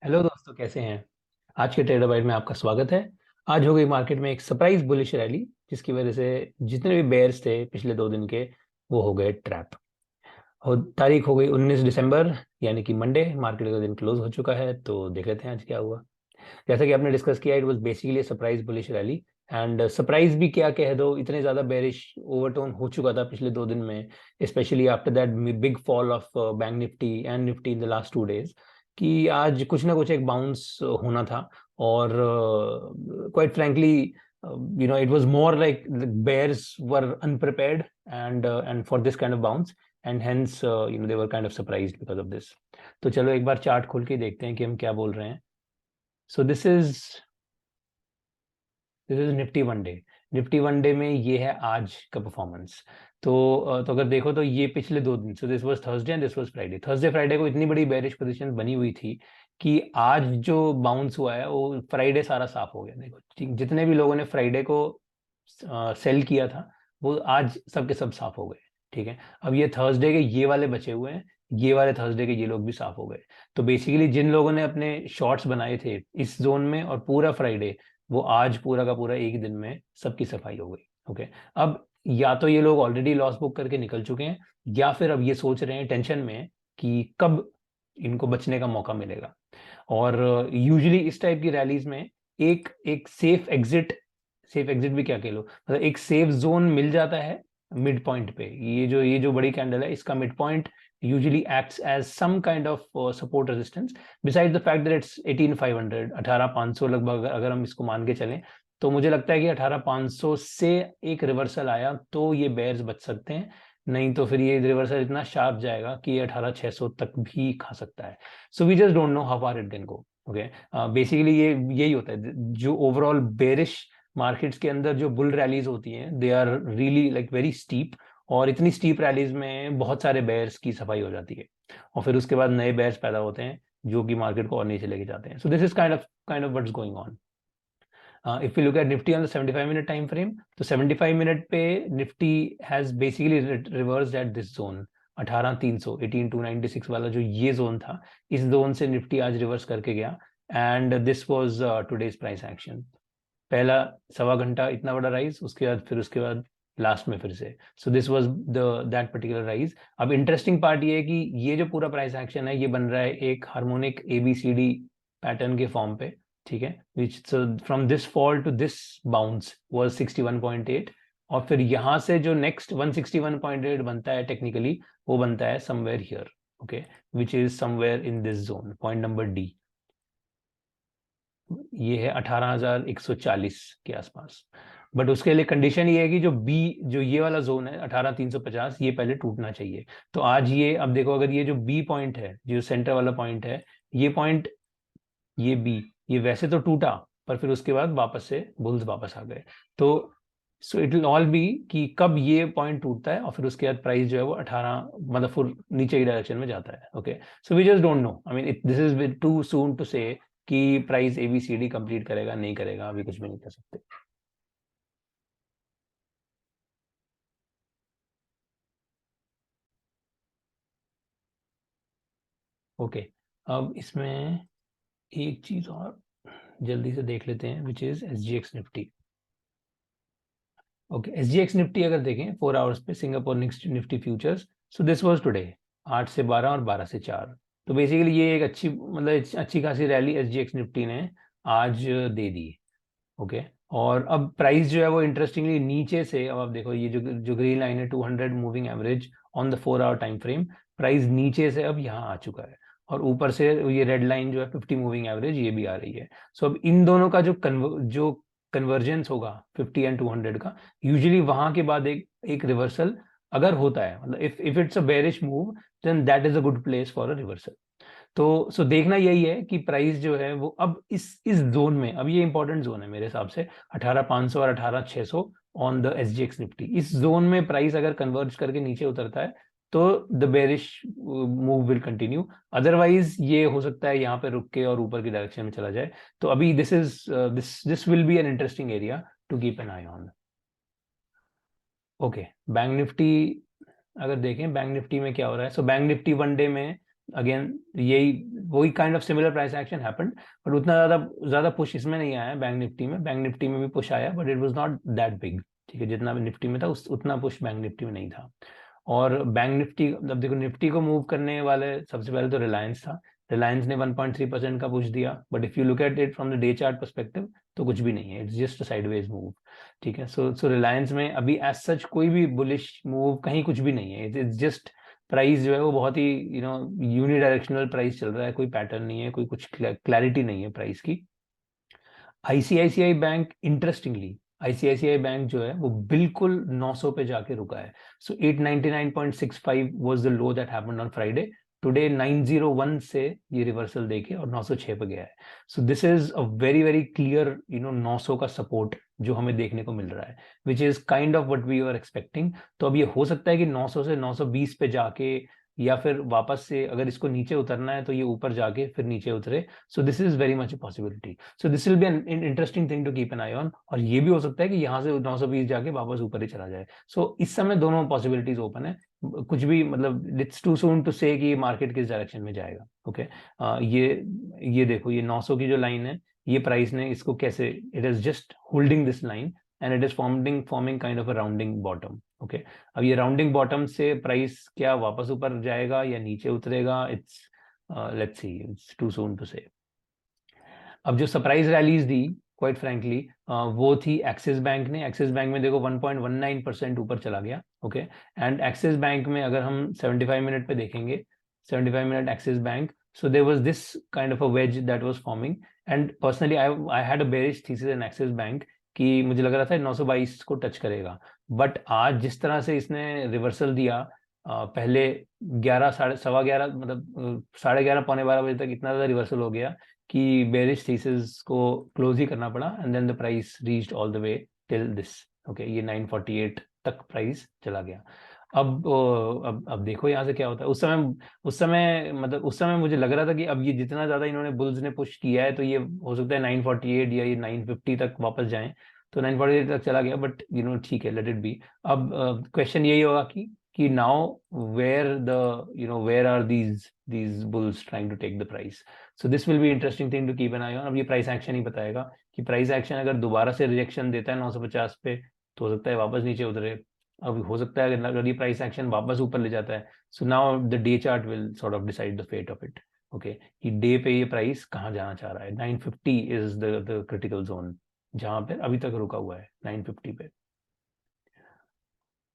Hello दोस्तों, कैसे हैं। आज के ट्रेडर बाइट में आपका स्वागत है। आज हो गई मार्केट में एक सरप्राइज बुलिश रैली, जिसकी वजह से जितने भी बेयर्स थे पिछले 2 दिन के, वो हो गए ट्रैप। और तारीख हो गई 19 दिसंबर, यानी कि मंडे। मार्केट का दिन क्लोज हो चुका है, तो देख लेते हैं आज क्या हुआ। जैसा कि आपने डिस्कस किया, it was basically surprise bullish rally. And surprise भी क्या कह दो, इतने ज्यादा बेरिश ओवरटोन हो चुका था पिछले 2 दिन में, specially after that big fall of bank Nifty and Nifty in the last 2 days, कि आज कुछ ना कुछ एक बाउंस होना था। और quite frankly, it was more like bears were unprepared and for this kind of bounce, and hence they were kind of surprised because of this. तो चलो एक बार चार्ट खोल के देखते हैं कि हम क्या बोल रहे हैं। सो this is Nifty one day. Nifty one day में ये है आज का परफॉर्मेंस। तो अगर देखो तो ये पिछले 2 दिन, सो this was Thursday and this was Friday. Thursday Friday को इतनी बड़ी बेरिश पोजीशन बनी हुई थी कि आज जो बाउंस हुआ है वो फ्राइडे सारा साफ हो गया। देखो जितने भी लोगों ने फ्राइडे को सेल किया था, वो आज सबके सब साफ हो गए। ठीक है, अब ये थर्सडे के ये वाले बचे हुए हैं, ये वाले थर्सडे के ये लोग भी साफ हो गए। तो बेसिकली जिन लोगों ने अपने शॉर्ट्स बनाए थे इस जोन में और पूरा फ्राइडे, वो आज पूरा का पूरा एक दिन में सबकी सफाई हो गई। ओके, अब या तो ये लोग ऑलरेडी लॉस बुक करके निकल चुके हैं, या फिर अब ये सोच रहे हैं, टेंशन में है कि कब इनको बचने का मौका मिलेगा। और यूजुअली इस टाइप की रैलीज में एक एक सेफ एग्जिट भी क्या कह लो, मतलब एक सेफ जोन मिल जाता है मिड पॉइंट पे। ये जो बड़ी कैंडल है, इसका mid point usually acts as some kind of support resistance, besides the fact that it's 18,500 18,500 लगभग। अगर हम इसको मान के चलें, तो मुझे लगता है कि 18,500 से एक रिवर्सल आया तो ये बेयर्स बच सकते हैं। नहीं तो फिर ये रिवर्सल इतना शार्प जाएगा कि ये 18,600 तक भी खा सकता है। So we just don't know how far it can go. Okay, basically ये यही होता है जो ओवरऑल बेरिश मार्केट्स के अंदर जो बुल रैलीज होती हैं, they are really like very steep. और इतनी स्टीप रैलीज में बहुत सारे बेयर्स की सफाई हो जाती है, और फिर उसके बाद नए बेयर्स पैदा होते हैं जो कि मार्केट को और नीचे लेके जाते हैं। सो this is kind of what's going on. If you look at Nifty on the 75 minute time frame, तो 75 मिनट पे Nifty has basically reversed at this zone 18,300 18,296 वाला जो ये जोन था, इस जोन से निफ्टी आज रिवर्स करके गया। And this was today's price action. पहला सवा घंटा इतना बड़ा राइज, उसके बाद लास्ट में फिर से। सो this was the that particular rise. अब इंटरेस्टिंग पार्ट ये है कि ये जो पूरा प्राइस एक्शन है, ये बन रहा है एक हार्मोनिक एबीसीडी पैटर्न के फॉर्म पे। ठीक है, which from this fall to this bounce was 61.8, और फिर यहाँ से जो नेक्स्ट 161.8 बनता है टेक्निकली, वो बनता है somewhere here. Okay, which is somewhere in this zone, point number D. ये है 18,140 के आसपास। बट उसके लिए कंडीशन ये है कि जो ये वाला जोन है 18,350, ये पहले टूटना चाहिए। तो आज ये, अब देखो, अगर ये जो बी पॉइंट है, जो सेंटर वाला पॉइंट है, ये पॉइंट, ये बी, ये वैसे तो टूटा, पर फिर उसके बाद वापस से बुल्स वापस आ गए। तो so it will all B कि कब ये पॉइंट टूटता है, और फिर उसके बाद प्राइस जो है वो 18, मतलब फिर नीचे की डायरेक्शन में जाता है। Okay, so we just don't know, I mean this is too soon to say कि प्राइस एबीसीडी कंप्लीट करेगा नहीं करेगा, अभी कुछ भी नहीं कर सकते। ओके, अब इसमें एक चीज और जल्दी से देख लेते हैं, which is SGX Nifty. Okay, SGX Nifty अगर देखें 4 आवर्स पे, Singapore next Nifty futures, so this was today 8 से 12 और 12 से 4। तो बेसिकली ये एक अच्छी, मतलब अच्छी खासी रैली एसजीएक्स निफ्टी ने आज दे दी। ओके, और अब प्राइस जो है वो इंटरेस्टिंगली नीचे से, अब आप देखो ये जो जो ग्रीन लाइन है 200 moving average on the 4 hour time frame, price नीचे से अब यहाँ आ चुका है। और ऊपर से ये रेड लाइन जो है 50 मूविंग एवरेज, ये भी आ रही है। सो अब इन दोनों का जो कन्वर्जेंस होगा 50 एंड 200 का, यूजुअली वहां के बाद एक रिवर्सल अगर होता है, मतलब if it's a bearish move, then that is a good place for a reversal. तो सो देखना यही है कि प्राइस जो है वो अब इस जोन में, अब ये इंपॉर्टेंट जोन है मेरे हिसाब से, 18,500 और 18,600 ऑन द एसजीएक्स निफ्टी। इस जोन में प्राइस अगर कन्वर्ज करके नीचे उतरता है, तो the bearish move will continue. Otherwise ये हो सकता है यहाँ पे रुक के और ऊपर की डायरेक्शन में चला जाए। तो अभी this will be an interesting area to keep an eye on. Okay, bank Nifty अगर देखें, बैंक निफ्टी में क्या हो रहा है। सो बैंक निफ्टी वन डे में अगेन यही वही kind of similar price action happened, but उतना ज्यादा पुश इसमें नहीं आया बैंक निफ्टी में। बैंक निफ्टी में भी पुश आया but it was not that big, ठीक है, जितना निफ्टी में था उतना पुश बैंक निफ्टी में नहीं था। और बैंक निफ्टी, अब देखो निफ्टी को मूव करने वाले सबसे पहले तो रिलायंस था। रिलायंस ने 1.3% का पुश दिया, but if you look at it from the day chart perspective तो कुछ भी नहीं है, it's just a sideways move, ठीक है। सो रिलायंस में अभी एज सच कोई भी बुलिश मूव कहीं कुछ भी नहीं है, इट्स जस्ट प्राइस जो है वो बहुत ही यूनिडायरेक्शनल प्राइस चल रहा है, कोई पैटर्न नहीं है, कोई कुछ क्लैरिटी नहीं है प्राइस की। ICICI bank, interestingly ICICI bank जो है वो बिल्कुल 900 पे जाके रुका है। सो 899.65 was the low that happened on Friday. Today 901 से ये रिवर्सल देके और 906 पे गया है। सो this is a very very clear 900 का सपोर्ट जो हमें देखने को मिल रहा है, which is kind of what we are expecting. तो अब ये हो सकता है कि 900 से 920 पे जाके या फिर वापस से अगर इसको नीचे उतरना है तो ये ऊपर जाके फिर नीचे उतरे। So this is very much a possibility. So this will be an interesting thing to keep an eye on. और ये भी हो सकता है कि यहाँ से 920 जाके वापस ऊपर ही चला जाए। सो इस समय दोनों पॉसिबिलिटीज ओपन है, कुछ भी मतलब it's too soon to say कि मार्केट किस डायरेक्शन में जाएगा। ओके ये देखो, ये 900 की जो लाइन है, ये प्राइस ने इसको कैसे, it is just holding this line and it is forming kind of a rounding bottom. Okay, अब ये राउंडिंग बॉटम से प्राइस क्या वापस ऊपर जाएगा या नीचे उतरेगा, it's let's see, it's too soon to say. अब जो सरप्राइज रैलीज दी क्वाइट फ्रैंकली वो थी एक्सिस बैंक ने। एक्सिस बैंक में देखो 1.19% ऊपर चला गया। ओके, एंड एक्सिस बैंक में अगर हम 75 मिनट पे देखेंगे, 75 minute axis bank, so there was this kind of a wedge that was forming, and personally I had a bearish thesis in Axis Bank कि मुझे लग रहा था 922 को टच करेगा। बट आज जिस तरह से इसने रिवर्सल दिया, पहले 11 साढ़े सवा 11 मतलब 11:30 पौने 12 बजे तक इतना ज्यादा रिवर्सल हो गया कि बेरिश थीसिस को क्लोज ही करना पड़ा, and then the price reached all the way till this. Okay, ये 948 तक प्राइस चला गया। अब देखो यहाँ से क्या होता है। उस समय मुझे लग रहा था कि अब ये जितना ज्यादा इन्होंने बुल्स ने पुश किया है तो ये हो सकता है 948 या ये 950 तक वापस जाएं। तो 948 तक चला गया, बट ठीक है, लेट इट बी। अब क्वेश्चन यही होगा कि now where are these bulls trying to take the price. So this will be interesting thing to keep an eye on. अब ये प्राइस एक्शन ही बताएगा कि प्राइस एक्शन अगर दोबारा से रिजेक्शन देता है 950 पे तो हो सकता है वापस नीचे उतरे। अब हो सकता है अगर ये प्राइस एक्शन वापस ऊपर ले जाता है, so now the day chart will sort of decide the fate of it. Okay, कि डे पे ये प्राइस कहाँ जाना चाह रहा है। 950 इज द क्रिटिकल जोन जहां पे अभी तक रुका हुआ है, 950 पे।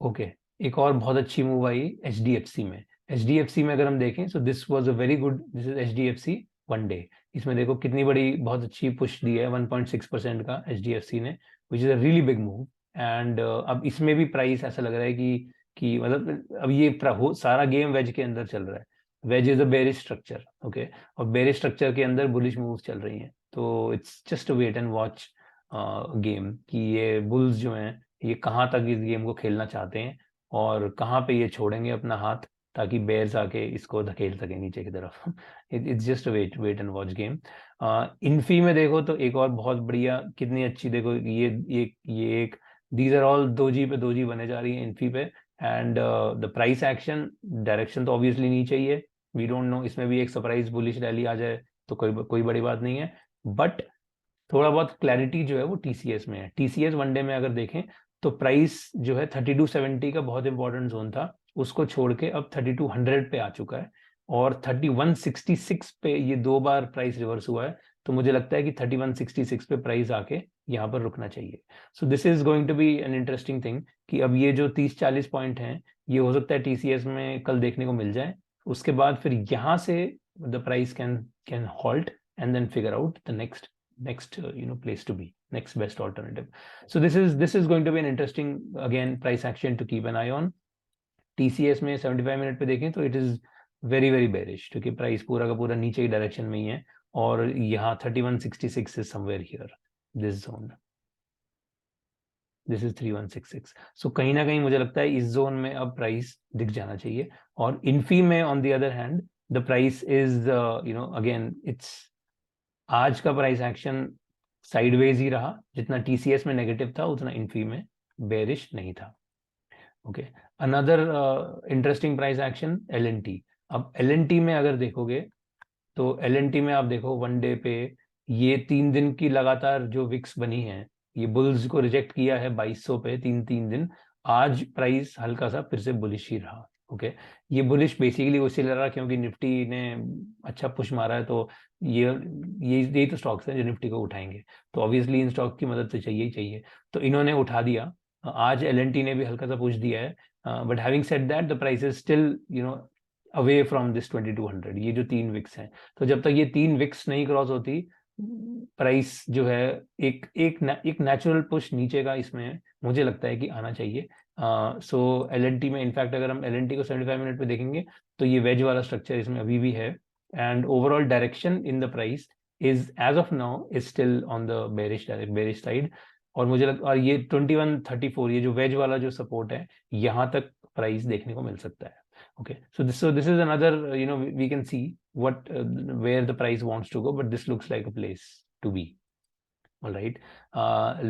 ओके, एक और बहुत अच्छी मूव आई एचडीएफसी में। एचडीएफसी में अगर हम देखें, सो this was a very good, this is HDFC one day. इसमें देखो कितनी बड़ी बहुत अच्छी पुश दी है 1.6% का एचडीएफसी ने, which is a really big move. And अब इसमें भी प्राइस ऐसा लग रहा है कि मतलब अब ये सारा गेम वेज के अंदर चल रहा है। Wedge is a bearish structure. Okay, और बेरिश स्ट्रक्चर के अंदर बुलिश मूव्स चल रही हैं, तो it's just wait and watch game कि ये बुल्स जो हैं ये कहाँ तक इस गेम को खेलना चाहते हैं और कहाँ पे ये छोड़ेंगे अपना हाथ ताकि बेयर्स आके इसको धकेल सके नीचे की तरफ। It's just wait and watch game. Infy में देखो तो एक और बहुत बढ़िया, कितनी अच्छी देखो, ये एक दीज आर ऑल दोजी पे दोजी बने जा रही है इन्फी पे। And the price action direction तो ऑब्वियसली नीचे ही है। वी डोंट नो, इसमें भी एक सरप्राइज बुलिश रैली आ जाए तो कोई बड़ी बात नहीं है। बट थोड़ा बहुत क्लैरिटी जो है वो टीसीएस में है। टीसीएस वनडे में अगर देखें तो प्राइस जो है 3270 का बहुत इंपॉर्टेंट जोन था, उसको छोड़ के अब 3200 पे आ चुका है। और 3166 पे ये दो बार प्राइस रिवर्स हुआ है, तो मुझे लगता है कि 3166 पे प्राइस आके यहाँ पर रुकना चाहिए। So this is going to be an interesting thing कि अब ये जो 30-40 पॉइंट हैं ये हो सकता है टीसीएस में कल देखने को मिल जाए। उसके बाद फिर यहाँ से the price can halt and then figure out the next place to be, next best alternative. So this is going to be an interesting again price action to keep an eye on. TCS में 75 minute पे देखें तो it is very very bearish, क्योंकि price पूरा का पूरा नीचे की डायरेक्शन में ही है। और यहाँ 3166 is somewhere here, this zone, this is 3166। सो कहीं ना कहीं मुझे लगता है इस जोन में अब प्राइस दिख जाना चाहिए। और इन्फी में on the other hand the price is again it's, आज का प्राइस एक्शन साइडवेज ही रहा, जितना टीसीएस में नेगेटिव था उतना इन्फी में बेरिश नहीं था। Okay, another interesting price action L N T. अब LNT में अगर देखोगे तो LNT में आप देखो 1 डे पे ये 3 दिन की लगातार जो विक्स बनी है, ये बुल्स को रिजेक्ट किया है 2200 पे 3 दिन। आज प्राइस हल्का सा फिर से बुलिश ही रहा। ओके, ये बुलिश बेसिकली उसी लग रहा क्योंकि निफ्टी ने अच्छा पुश मारा है, तो यही तो स्टॉक्स हैं जो निफ्टी को उठाएंगे, तो ऑब्वियसली इन स्टॉक की मदद तो चाहिए ही चाहिए, तो इन्होंने उठा दिया। आज LNT ने भी हल्का सा पुश दिया है, but having said that the price is still away from this 2200, ये जो 3 विक्स हैं, तो जब तक ये 3 विक्स नहीं क्रॉस होती, प्राइस जो है एक नेचुरल पुश नीचे का इसमें मुझे लगता है कि आना चाहिए। सो LNT में इनफैक्ट अगर हम LNT को 75 मिनट पे देखेंगे तो ये वेज वाला स्ट्रक्चर इसमें अभी भी है, and overall direction in the price is as of now is still on the bearish side. और ये 2134, ये जो वेज वाला जो सपोर्ट है, यहाँ तक प्राइस देखने को मिल सकता है। Okay, so this is another, we can see what where the price wants to go, but this looks like a place to be. All right,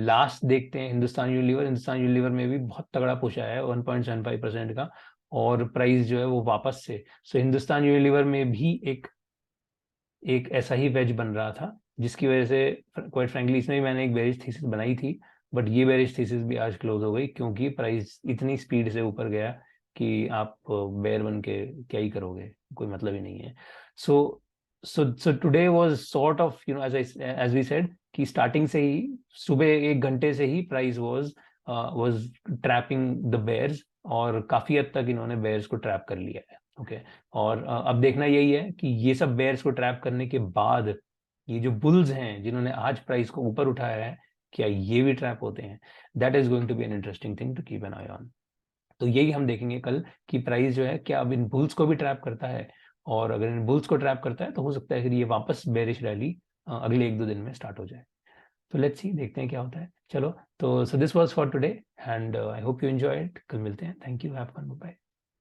last देखते हैं हिंदुस्तान यूनिलीवर में भी बहुत तगड़ा पुश आया है 1.75% का, और प्राइस जो है वो वापस से, सो हिंदुस्तान यूनिलीवर में भी एक ऐसा ही वेज बन रहा था, जिसकी वजह से क्वाइट फ्रैंकली इसमें भी मैंने एक बेरिश थीसिस बनाई थी, बट ये बेरिश थीसिस भी आज क्लोज हो गई क्योंकि प्राइस इतनी स्पीड से ऊपर गया कि आप बेयर बन के क्या ही करोगे, कोई मतलब ही नहीं है। So today was sort of as we said कि स्टार्टिंग से ही सुबह 1 घंटे से ही price was trapping the bears, और काफी हद तक इन्होंने बेयर्स को ट्रैप कर लिया है। ओके, और अब देखना यही है कि ये सब बेयर्स को ट्रैप करने के बाद ये जो बुल्स हैं जिन्होंने आज प्राइस को ऊपर उठाया है, क्या ये भी ट्रैप होते हैं? That is going to be an interesting thing to keep an eye on. तो यही हम देखेंगे कल कि प्राइस जो है क्या अब इन बुल्स को भी ट्रैप करता है, और अगर इन बुल्स को ट्रैप करता है तो हो सकता है कि ये वापस बेरिश रैली अगले 1-2 दिन में स्टार्ट हो जाए। तो लेट्स सी, देखते हैं क्या होता है। चलो, तो so this was for today and I hope you enjoy it. कल मिलते हैं। Thank you, have fun, bye.